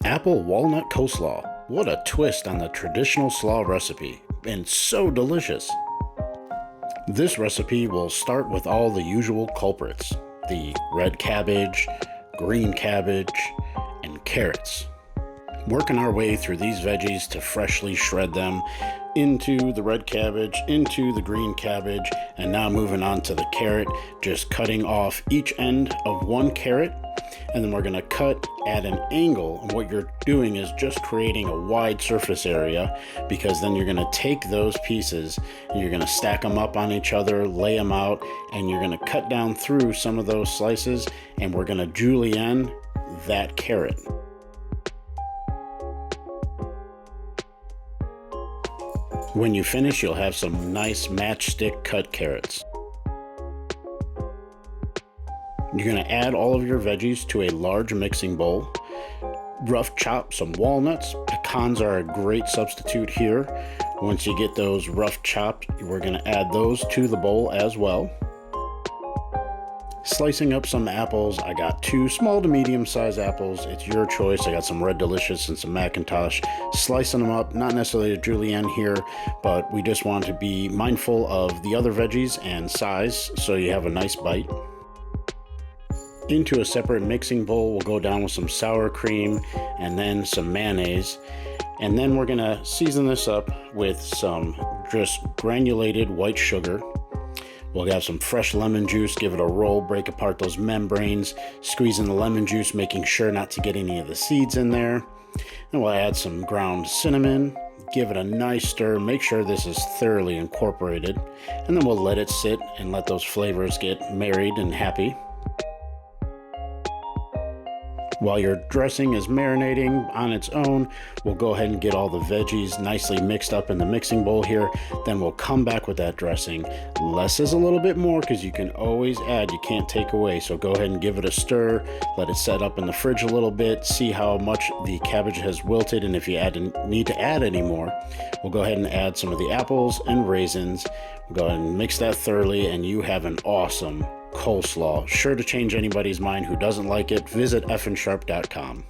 Apple walnut coleslaw. What a twist on the traditional slaw recipe, and so delicious. This recipe will start with all the usual culprits: the red cabbage, green cabbage, and carrots. Working our way through these veggies to freshly shred them into the red cabbage, into the green cabbage, and now moving on to the carrot, just cutting off each end of one carrot, and then we're going to cut at an angle. And what you're doing is just creating a wide surface area, because then you're going to take those pieces and you're going to stack them up on each other, lay them out, and you're going to cut down through some of those slices, and we're going to julienne that carrot. When you finish, you'll have some nice matchstick cut carrots. You're going to add all of your veggies to a large mixing bowl. Rough chop some walnuts. Pecans are a great substitute here. Once you get those rough chopped, we're going to add those to the bowl as well. Slicing up some apples. I got 2 small to medium sized apples. It's your choice. I got some Red Delicious and some Macintosh. Slicing them up, not necessarily a julienne here, but we just want to be mindful of the other veggies and size so you have a nice bite. Into a separate mixing bowl, we'll go down with some sour cream and then some mayonnaise. And then we're gonna season this up with some just granulated white sugar. We'll have some fresh lemon juice, give it a roll, break apart those membranes, squeeze in the lemon juice, making sure not to get any of the seeds in there. And we'll add some ground cinnamon, give it a nice stir, make sure this is thoroughly incorporated, and then we'll let it sit and let those flavors get married and happy. While your dressing is marinating on its own, we'll go ahead and get all the veggies nicely mixed up in the mixing bowl here. Then we'll come back with that dressing. Less is a little bit more, because you can always add, you can't take away. So go ahead and give it a stir, let it set up in the fridge a little bit, see how much the cabbage has wilted, and if you need to add any more, we'll go ahead and add some of the apples and raisins. We'll go ahead and mix that thoroughly, and you have an awesome coleslaw, sure to change anybody's mind who doesn't like it. Visit effinsharp.com.